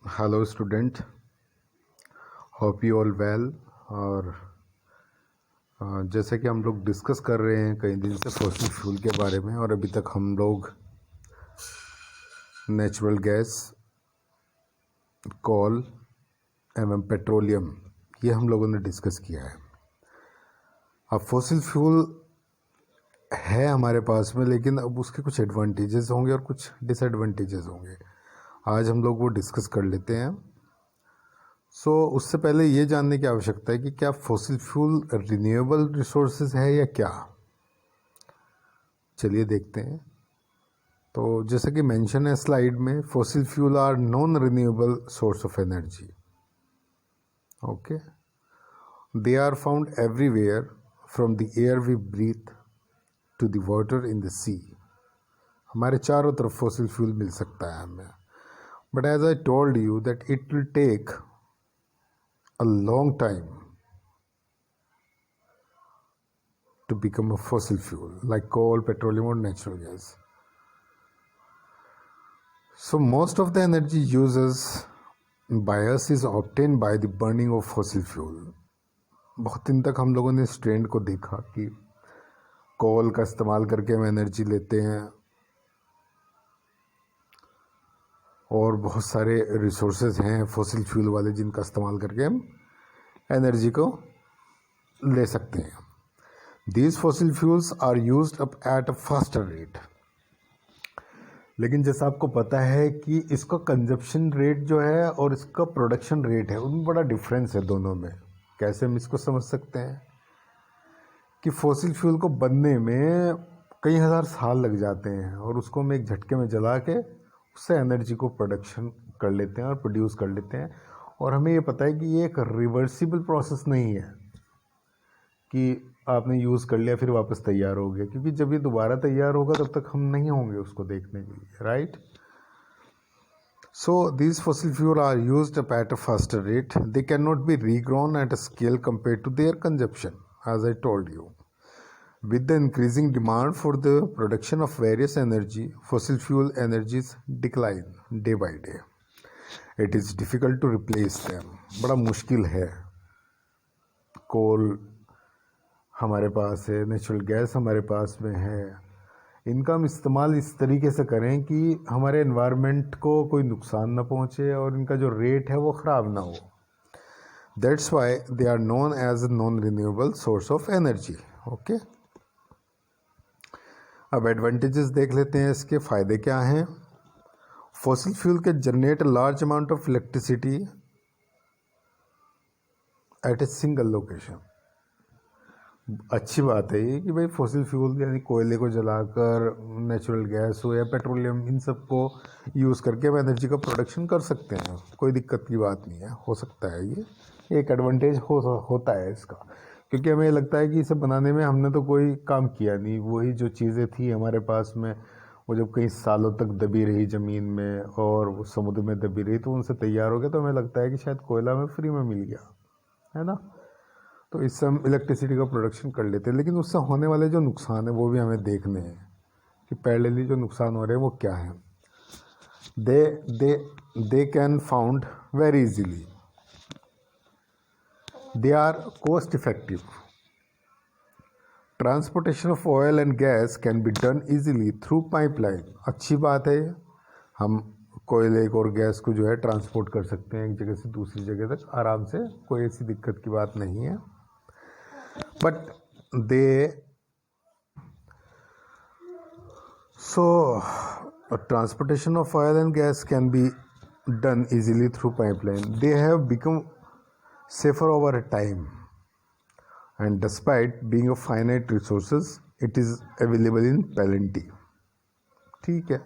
Hello student, hope you all well. और जैसे कि हम लोग डिस्कस कर रहे हैं कई दिन से फॉसिल फ्यूल के बारे में, और अभी तक हम लोग नेचुरल गैस, कोल एवं पेट्रोलियम ये हम लोगों ने डिस्कस किया है। अब फॉसिल फ्यूल है हमारे पास में, लेकिन अब उसके कुछ एडवांटेजेस होंगे और कुछ डिसएडवांटेजेस होंगे। आज हम लोग वो डिस्कस कर लेते हैं। उससे पहले ये जानने की आवश्यकता है कि क्या फॉसिल फ्यूल रिन्यूएबल रिसोर्सेज है या क्या। चलिए देखते हैं। तो जैसे कि मेंशन है स्लाइड में, fossil fuel are non renewable source of energy. Okay, they are found everywhere from the air we breathe to the water in the sea. हमारे चारों तरफ फॉसिल फ्यूल मिल सकता है हमें, but as I told you that it will take a long time to become a fossil fuel like coal, petroleum or natural gas. So most of the energy uses by us is obtained by the burning of fossil fuel. बहुत दिन तक हम लोगों ने इस trend को देखा कि कोल का इस्तेमाल करके हम एनर्जी लेते हैं और बहुत सारे रिसोर्सेज हैं फॉसिल फ्यूल वाले जिनका इस्तेमाल करके हम एनर्जी को ले सकते हैं। These fossil fuels are used up at a faster rate. लेकिन जैसा आपको पता है कि इसका कंजप्शन रेट जो है और इसका प्रोडक्शन रेट है, उनमें बड़ा डिफरेंस है दोनों में। कैसे हम इसको समझ सकते हैं कि फॉसिल फ्यूल को बनने में कई हज़ार साल लग जाते हैं और उसको हम एक झटके में जला के उससे एनर्जी को प्रोडक्शन कर लेते हैं और प्रोड्यूस कर लेते हैं। और हमें ये पता है कि ये एक रिवर्सिबल प्रोसेस नहीं है कि आपने यूज़ कर लिया फिर वापस तैयार हो गया, क्योंकि जब ये दोबारा तैयार होगा तब तक हम नहीं होंगे उसको देखने के लिए, right. So these fossil fuel are used up at a faster rate. They can not be regrown at a scale compare to their consumption, as I told you. With the increasing demand for the production of various energy, fossil fuel energies decline day by day. It is difficult to replace them. बड़ा मुश्किल है। कोल हमारे पास है, natural gas हमारे पास में है, इनका हम इस्तेमाल इस तरीके से करें कि हमारे एनवायरनमेंट को कोई नुकसान ना पहुंचे और इनका जो रेट है वो ख़राब ना हो। That's why they are known as non renewable source of energy. Okay, अब एडवांटेजेस देख लेते हैं, इसके फ़ायदे क्या हैं। फॉसिल फ्यूल के generate large amount of electricity at a single location. अच्छी बात है ये कि भाई फॉसिल फ्यूल यानी कोयले को जलाकर, नेचुरल गैस हो या पेट्रोलियम, इन सब को यूज़ करके हम एनर्जी का प्रोडक्शन कर सकते हैं। कोई दिक्कत की बात नहीं है, हो सकता है। ये एक एडवांटेज होता है इसका, क्योंकि हमें लगता है कि इसे बनाने में हमने तो कोई काम किया नहीं। वही जो चीज़ें थी हमारे पास में, वो जब कई सालों तक दबी रही ज़मीन में और वो समुद्र में दबी रही तो उनसे तैयार हो गया, तो हमें लगता है कि शायद कोयला में फ्री में मिल गया, है ना। तो इससे हम इलेक्ट्रिसिटी का प्रोडक्शन कर लेते हैं। लेकिन उससे होने वाले जो नुकसान है वो भी हमें देखने हैं कि पैरेलली जो नुकसान हो रहे हैं वो क्या है। They they they can found very easily. They are cost effective. Transportation of oil and gas can be done easily through pipeline. अच्छी बात है, हम कोयले और गैस को जो है ट्रांसपोर्ट कर सकते हैं एक जगह से दूसरी जगह तक आराम से, कोई ऐसी दिक्कत की बात नहीं है। But transportation of oil and gas can be done easily through pipeline. They have become safer over time, and despite being a finite resources, it is available in plenty. ठीक है।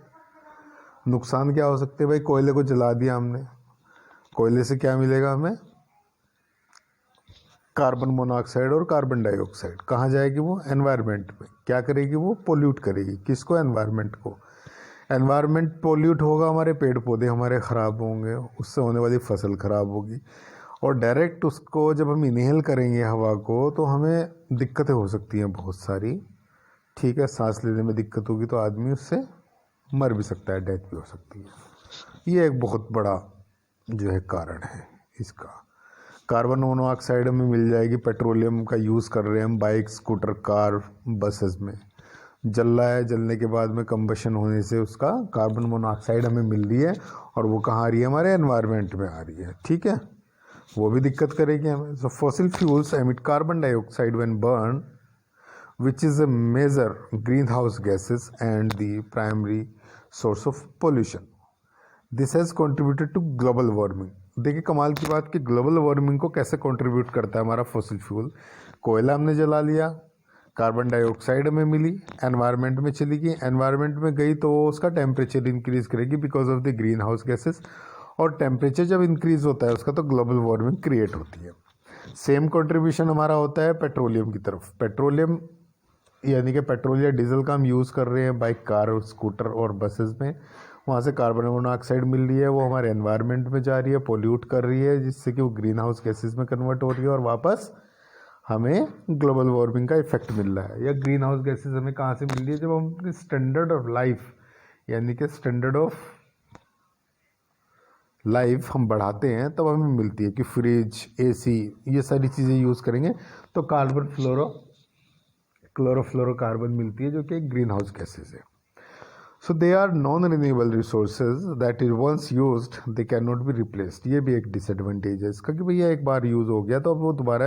नुकसान क्या हो सकते हैं भाई? कोयले को जला दिया हमने, कोयले से क्या मिलेगा हमें? कार्बन मोनोऑक्साइड और कार्बन डाइऑक्साइड। कहाँ जाएगी वो? एनवायरनमेंट में। क्या करेगी वो? पोल्यूट करेगी। किसको? एनवायरनमेंट को। एनवायरनमेंट पोल्यूट होगा, हमारे पेड़ पौधे हमारे ख़राब होंगे, उससे होने वाली फसल ख़राब होगी, और डायरेक्ट उसको जब हम इनहेल करेंगे हवा को तो हमें दिक्कतें हो सकती हैं बहुत सारी। ठीक है, सांस लेने में दिक्कत होगी तो आदमी उससे मर भी सकता है, डेथ भी हो सकती है। ये एक बहुत बड़ा जो है कारण है इसका। कार्बन मोनोऑक्साइड हमें मिल जाएगी, पेट्रोलियम का यूज़ कर रहे हैं हम बाइक, स्कूटर, कार, बसेस में। जल रहा है, जलने के बाद में कंबशन होने से उसका कार्बन मोनोऑक्साइड हमें मिल रही है, और वो कहाँ आ रही है, हमारे एनवायरनमेंट में आ रही है। ठीक है, वो भी दिक्कत करेगी हमें। So fossil fuels emit carbon dioxide when burn, which is a major greenhouse gases and the primary source of pollution. This has contributed to global warming. देखिए कमाल की बात कि ग्लोबल वार्मिंग को कैसे कंट्रीब्यूट करता है हमारा फॉसिल फ्यूल। कोयला हमने जला लिया, कार्बन डाइऑक्साइड हमें मिली, एनवायरनमेंट में चली गई, एनवायरनमेंट में गई तो उसका टेम्परेचर इंक्रीज करेगी because of the green house gases, और टेम्परेचर जब इंक्रीज होता है उसका तो ग्लोबल वार्मिंग क्रिएट होती है। सेम कंट्रीब्यूशन हमारा होता है पेट्रोलियम की तरफ। पेट्रोलियम यानी कि पेट्रोल या डीजल का हम यूज़ कर रहे हैं बाइक, कार और स्कूटर और बसेस में, वहाँ से कार्बन मोनोऑक्साइड मिल रही है, वो हमारे एनवायरनमेंट में जा रही है, पोल्यूट कर रही है, जिससे कि वो ग्रीन हाउस गैसेस में कन्वर्ट हो रही है और वापस हमें ग्लोबल वार्मिंग का इफेक्ट मिल रहा है। या ग्रीन हाउस गैसेस हमें कहाँ से मिल रही है, जब हम अपनी स्टैंडर्ड ऑफ लाइफ यानी कि स्टैंडर्ड ऑफ लाइफ हम बढ़ाते हैं तब हमें मिलती है कि फ्रिज, एसी, ये सारी चीज़ें यूज़ करेंगे तो कार्बन क्लोरोफ्लोरोकार्बन मिलती है, जो कि ग्रीन हाउस गैसेस है। So they are non renewable resources that is once used they can not be replaced. ये भी एक डिसएडवांटेज है इसका कि भैया एक बार यूज़ हो गया तो अब वो दोबारा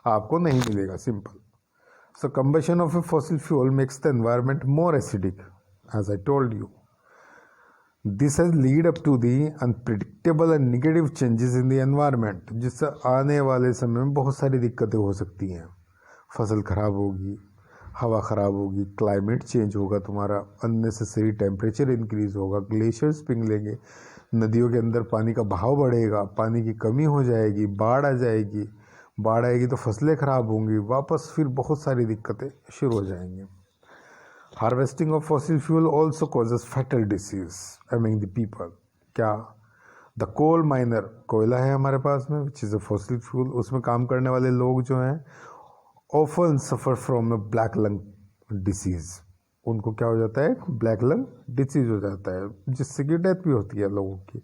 आपको नहीं मिलेगा, simple. So combustion of a fossil fuel makes the environment more acidic, as I told you. This has lead up to the unpredictable and negative changes in the environment, जिससे आने वाले समय में बहुत सारी दिक्कतें हो सकती हैं। फसल खराब होगी, हवा ख़राब होगी, क्लाइमेट चेंज होगा, तुम्हारा अननेसेसरी टेम्परेचर इंक्रीज़ होगा, ग्लेशियर्स पिघलेंगे, नदियों के अंदर पानी का बहाव बढ़ेगा, पानी की कमी हो जाएगी, बाढ़ आ जाएगी, बाढ़ आएगी तो फसलें ख़राब होंगी, वापस फिर बहुत सारी दिक्कतें शुरू हो जाएंगी। Harvesting of fossil fuel also causes fatal disease among the people. क्या? द कोल माइनर, कोयला है हमारे पास में which is a fossil fuel, उसमें काम करने वाले लोग जो हैं often suffer from a black lung disease. उनको क्या हो जाता है, ब्लैक लंग डिसीज़ हो जाता है, जिससे कि डेथ भी होती है लोगों की।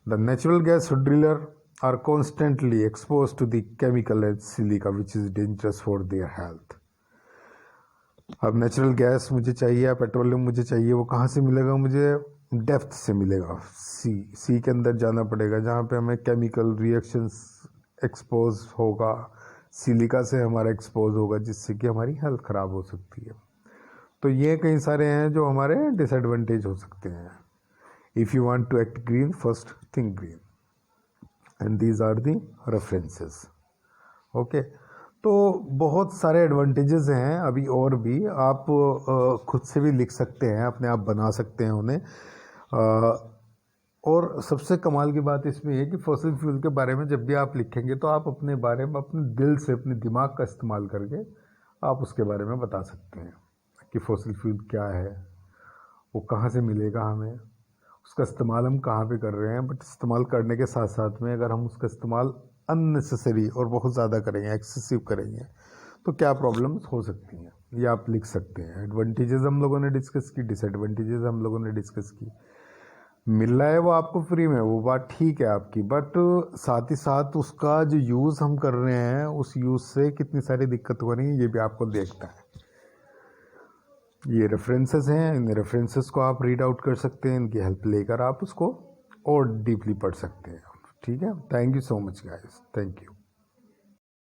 The natural gas driller are constantly expose to the chemical and silica which is dangerous for their health. अब नेचुरल गैस मुझे चाहिए, पेट्रोलियम मुझे चाहिए, वो कहाँ से मिलेगा, मुझे डेप्थ से मिलेगा, सी के अंदर जाना पड़ेगा, जहाँ पे हमें केमिकल रिएक्शंस एक्सपोज होगा, सिलिका से हमारा एक्सपोज होगा, जिससे कि हमारी हेल्थ ख़राब हो सकती है। तो ये कई सारे हैं जो हमारे डिसएडवांटेज हो सकते हैं। If you want to act green, first think green, and these are the references. Okay, तो बहुत सारे एडवांटेजेस हैं अभी, और भी आप खुद से भी लिख सकते हैं, अपने आप बना सकते हैं उन्हें। और सबसे कमाल की बात इसमें है कि फॉसिल फ्यूल के बारे में जब भी आप लिखेंगे तो आप अपने बारे में अपने दिल से, अपने दिमाग का इस्तेमाल करके आप उसके बारे में बता सकते हैं कि फॉसिल फ्यूल क्या है, वो कहाँ से मिलेगा हमें, उसका इस्तेमाल हम कहाँ पे कर रहे हैं। बट इस्तेमाल करने के साथ साथ में अगर हम उसका इस्तेमाल अननेसेसरी और बहुत ज़्यादा करेंगे, एक्सेसिव करेंगे, तो क्या प्रॉब्लम्स हो सकती हैं, ये आप लिख सकते हैं। एडवांटेजेस हम लोगों ने डिस्कस की, डिसएडवांटेजेस हम लोगों ने डिस्कस की। मिल रहा है वो आपको फ्री में, वो बात ठीक है आपकी, बट साथ ही साथ उसका जो यूज़ हम कर रहे हैं, उस यूज़ से कितनी सारी दिक्कत हो रही है, ये भी आपको देखना है। ये रेफरेंसेस हैं, इन रेफरेंसेस को आप रीड आउट कर सकते हैं, इनकी हेल्प लेकर आप उसको और डीपली पढ़ सकते हैं। ठीक है, thank you so much guys, thank you.